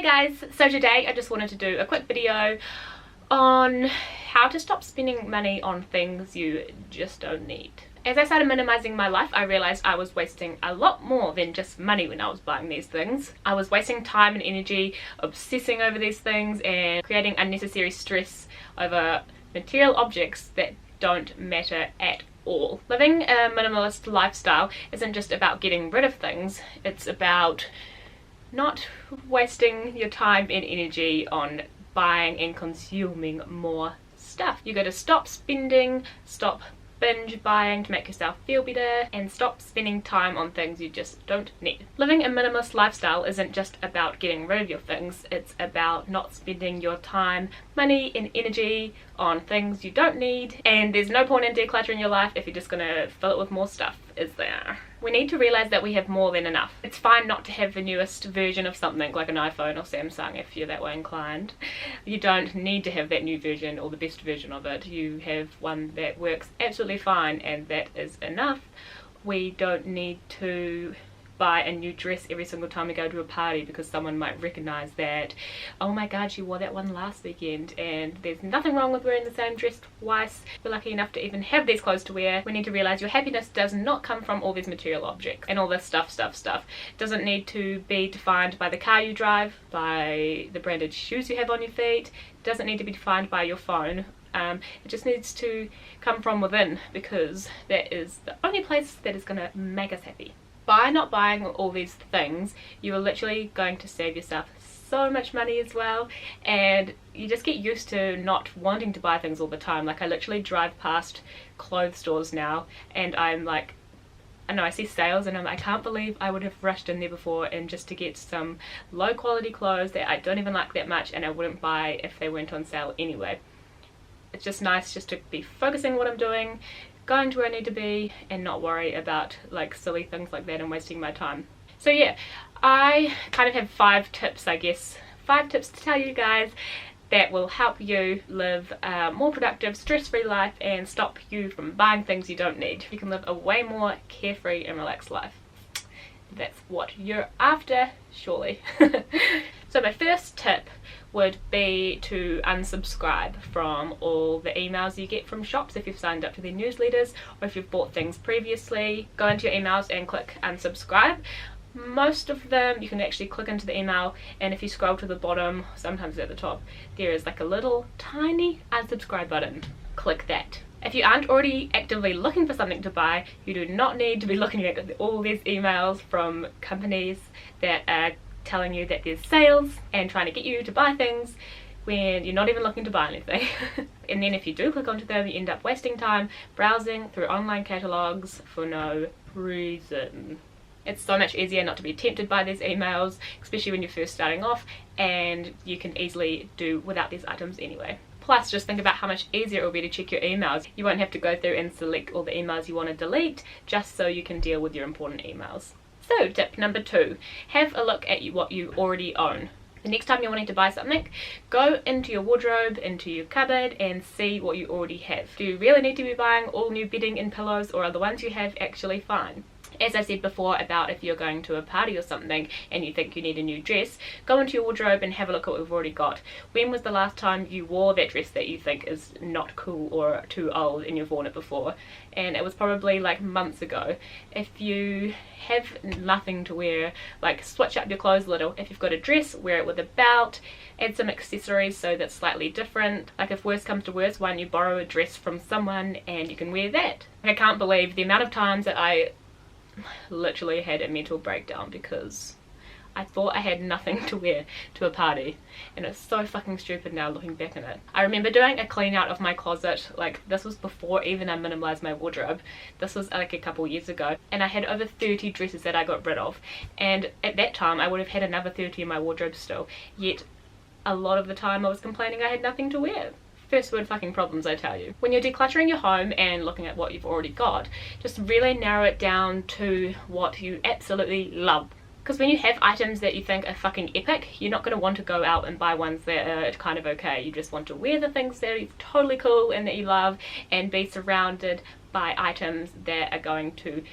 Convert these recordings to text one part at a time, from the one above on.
Hey guys, so today I just wanted to do a quick video on how to stop spending money on things you just don't need. As I started minimizing my life, I realized I was wasting a lot more than just money when I was buying these things. I was wasting time and energy obsessing over these things and creating unnecessary stress over material objects that don't matter at all. Living a minimalist lifestyle isn't just about getting rid of things, it's about not wasting your time and energy on buying and consuming more stuff. You got to stop spending, stop binge buying to make yourself feel better, and stop spending time on things you just don't need. Living a minimalist lifestyle isn't just about getting rid of your things, it's about not spending your time, money and energy on things you don't need. And there's no point in decluttering your life if you're just gonna fill it with more stuff, is there? We need to realize that we have more than enough. It's fine not to have the newest version of something like an iPhone or Samsung if you're that way inclined. You don't need to have that new version or the best version of it. You have one that works absolutely fine and that is enough. We don't need to buy a new dress every single time we go to a party because someone might recognize that, oh my god, she wore that one last weekend. And there's nothing wrong with wearing the same dress twice. We're lucky enough to even have these clothes to wear. We need to realize your happiness does not come from all these material objects and all this stuff. It doesn't need to be defined by the car you drive, by the branded shoes you have on your feet. It doesn't need to be defined by your phone. It just needs to come from within, because that is the only place that is going to make us happy. By not buying all these things, you are literally going to save yourself so much money as well, and you just get used to not wanting to buy things all the time. Like, I literally drive past clothes stores now and I'm like, I know I see sales and I can't believe I would have rushed in there before and just to get some low quality clothes that I don't even like that much and I wouldn't buy if they weren't on sale anyway. It's just nice just to be focusing on what I'm doing, going to where I need to be, and not worry about like silly things like that and wasting my time. So yeah, I kind of have 5 tips, I guess, 5 tips to tell you guys that will help you live a more productive, stress-free life and stop you from buying things you don't need. You can live a way more carefree and relaxed life. That's what you're after, surely. So my first tip would be to unsubscribe from all the emails you get from shops if you've signed up to their newsletters, or if you've bought things previously. Go into your emails and click unsubscribe. Most of them you can actually click into the email, and if you scroll to the bottom, sometimes at the top, there is like a little tiny unsubscribe button. Click that. If you aren't already actively looking for something to buy, you do not need to be looking at all these emails from companies that are telling you that there's sales and trying to get you to buy things when you're not even looking to buy anything. And then if you do click onto them, you end up wasting time browsing through online catalogs for no reason. It's so much easier not to be tempted by these emails, especially when you're first starting off, and you can easily do without these items anyway. Plus, just think about how much easier it will be to check your emails. You won't have to go through and select all the emails you want to delete, just so you can deal with your important emails. So tip number 2, have a look at what you already own. The next time you're wanting to buy something, go into your wardrobe, into your cupboard, and see what you already have. Do you really need to be buying all new bedding and pillows, or are the ones you have actually fine? As I said before about if you're going to a party or something and you think you need a new dress, go into your wardrobe and have a look at what you've already got. When was the last time you wore that dress that you think is not cool or too old and you've worn it before? And it was probably like months ago. If you have nothing to wear, like, switch up your clothes a little. If you've got a dress, wear it with a belt, add some accessories so that's slightly different. Like, if worse comes to worse, why don't you borrow a dress from someone and you can wear that? I can't believe the amount of times that I literally had a mental breakdown because I thought I had nothing to wear to a party, and it's so fucking stupid now looking back on it. I remember doing a clean out of my closet, like, this was before even I minimalized my wardrobe. This was like a couple years ago, and I had over 30 dresses that I got rid of, and at that time I would have had another 30 in my wardrobe still, yet a lot of the time I was complaining I had nothing to wear. First world fucking problems, I tell you. When you're decluttering your home and looking at what you've already got, just really narrow it down to what you absolutely love. Because when you have items that you think are fucking epic, you're not going to want to go out and buy ones that are kind of okay. You just want to wear the things that are totally cool and that you love, and be surrounded by items that are going to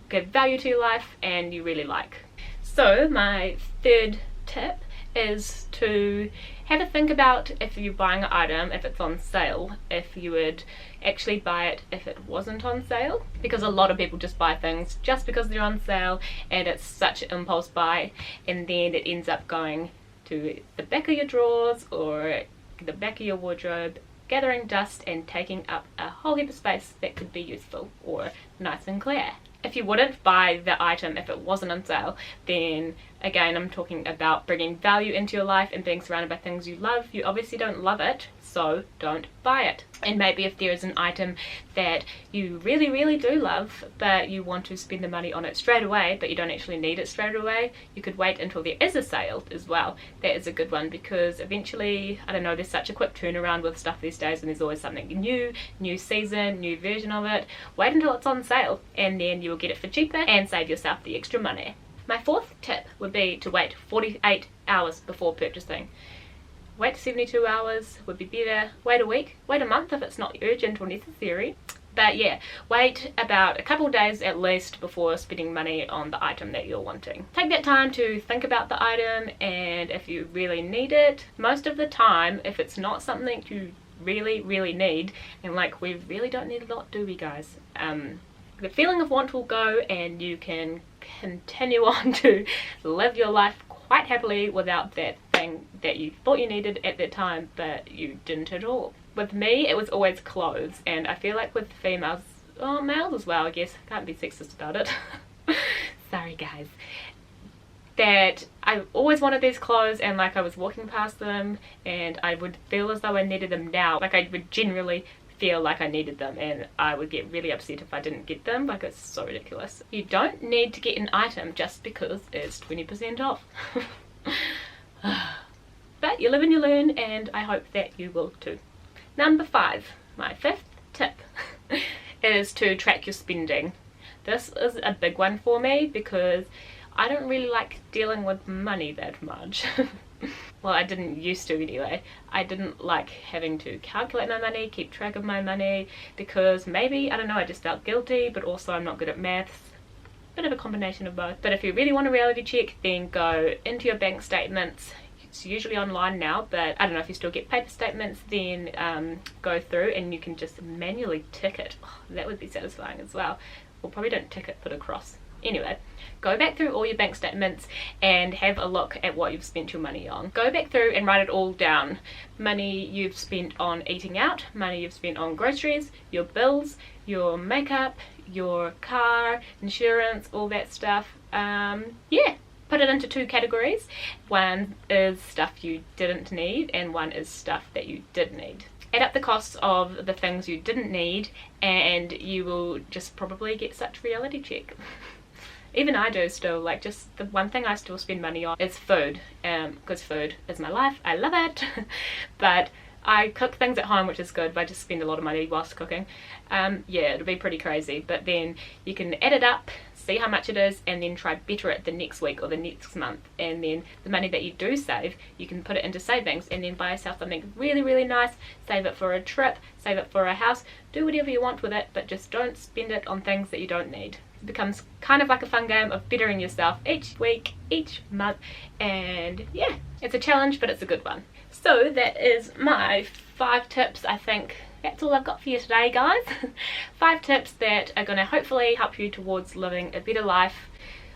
give value to your life and you really like. So my third tip is to have a think about, if you're buying an item, if it's on sale, if you would actually buy it if it wasn't on sale, because a lot of people just buy things just because they're on sale, and it's such an impulse buy, and then it ends up going to the back of your drawers or the back of your wardrobe, gathering dust and taking up a whole heap of space that could be useful or nice and clear. If you wouldn't buy the item if it wasn't on sale, then again, I'm talking about bringing value into your life and being surrounded by things you love. You obviously don't love it, so don't buy it. And maybe if there is an item that you really, really do love, but you want to spend the money on it straight away, but you don't actually need it straight away, you could wait until there is a sale as well. That is a good one, because eventually, I don't know, there's such a quick turnaround with stuff these days, and there's always something new, new season, new version of it. Wait until it's on sale, and then you will get it for cheaper and save yourself the extra money. My fourth tip would be to wait 48 hours before purchasing. Wait 72 hours would be better. Wait a week, wait a month if it's not urgent or necessary. But yeah, wait about a couple of days at least before spending money on the item that you're wanting. Take that time to think about the item, and if you really need it. Most of the time, if it's not something you really, really need, and like, we really don't need a lot, do we guys? The feeling of want will go, and you can continue on to live your life quite happily without that thing that you thought you needed at that time, but you didn't at all. With me, it was always clothes, and I feel like with females, or males as well, I guess, can't be sexist about it. Sorry guys. That I always wanted these clothes, and like, I was walking past them and I would feel as though I needed them now. Like, I would generally feel like I needed them, and I would get really upset if I didn't get them. Like, it's so ridiculous. You don't need to get an item just because it's 20% off. But you live and you learn, and I hope that you will too. Number 5, my 5th tip is to track your spending. This is a big one for me because I don't really like dealing with money that much. Well, I didn't used to anyway. I didn't like having to calculate my money, keep track of my money, because maybe, I don't know, I just felt guilty, but also I'm not good at maths. Bit of a combination of both. But if you really want a reality check, then go into your bank statements. It's usually online now, but I don't know if you still get paper statements, then go through and you can just manually tick it. Oh, that would be satisfying as well. Well, probably don't tick it, put a cross. Anyway, go back through all your bank statements and have a look at what you've spent your money on. Go back through and write it all down. Money you've spent on eating out, money you've spent on groceries, your bills, your makeup, your car, insurance, all that stuff. Yeah, put it into 2 categories. One is stuff you didn't need, and one is stuff that you did need. Add up the costs of the things you didn't need, and you will just probably get such reality check. Even I do still. Like, just the one thing I still spend money on is food, because food is my life. I love it. But I cook things at home, which is good, but I just spend a lot of money whilst cooking. Yeah, it'll be pretty crazy, but then you can add it up, see how much it is, and then try better it the next week or the next month. And then the money that you do save, you can put it into savings, and then buy yourself something really, really nice. Save it for a trip, save it for a house, do whatever you want with it, but just don't spend it on things that you don't need. It becomes kind of like a fun game of bettering yourself each week, each month, and yeah, it's a challenge, but it's a good one. So that is my 5 tips. I think that's all I've got for you today, guys. 5 tips that are going to hopefully help you towards living a better life.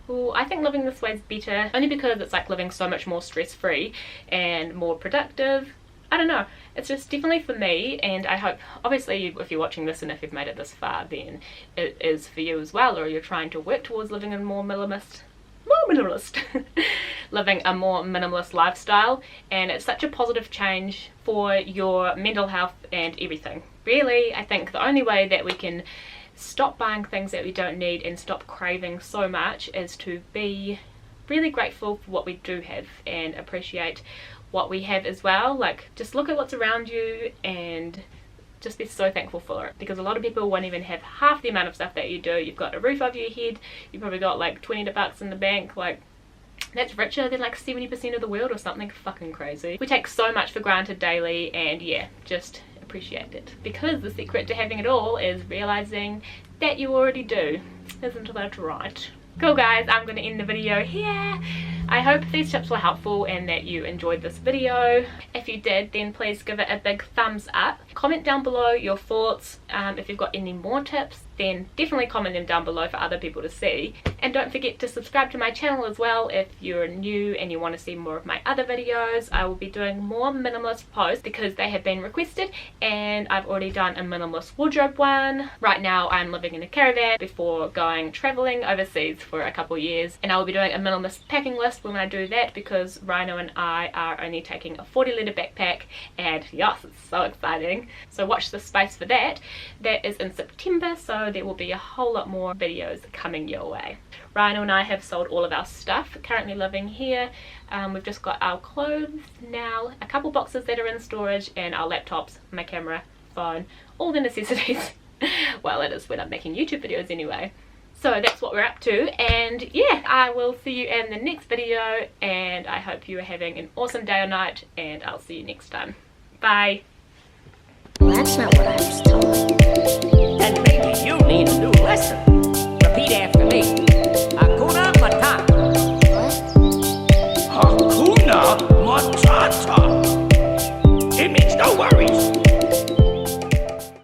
Well, I think living this way is better, only because it's like living so much more stress-free and more productive. I don't know, it's just definitely for me, and I hope, obviously, if you're watching this and if you've made it this far, then it is for you as well, or you're trying to work towards living a more minimalist living a more minimalist lifestyle, and it's such a positive change for your mental health and everything. Really, I think the only way that we can stop buying things that we don't need and stop craving so much is to be really grateful for what we do have and appreciate what we have as well. Like, just look at what's around you and just be so thankful for it, because a lot of people won't even have half the amount of stuff that you do. You've got a roof over your head, you've probably got like $20 in the bank. Like, that's richer than like 70% of the world or something fucking crazy. We take so much for granted daily, and yeah, just appreciate it, because the secret to having it all is realizing that you already do. Isn't that right? Cool guys, I'm going to end the video here. I hope these tips were helpful and that you enjoyed this video. If you did, then please give it a big thumbs up. Comment down below your thoughts. If you've got any more tips, then definitely comment them down below for other people to see. And don't forget to subscribe to my channel as well if you're new and you want to see more of my other videos. I will be doing more minimalist posts because they have been requested, and I've already done a minimalist wardrobe one. Right now I'm living in a caravan before going traveling overseas for a couple years, and I will be doing a minimalist packing list when I do that, because Rhino and I are only taking a 40-litre backpack, and yes, it's so exciting. So watch this space for that. That is in September, so there will be a whole lot more videos coming your way. Rhino and I have sold all of our stuff, currently living here. We've just got our clothes now, a couple boxes that are in storage, and our laptops, my camera, phone, all the necessities. Well, it is when I'm making YouTube videos anyway. So that's what we're up to, and yeah, I will see you in the next video, and I hope you are having an awesome day or night, and I'll see you next time. Bye. Well, that's not what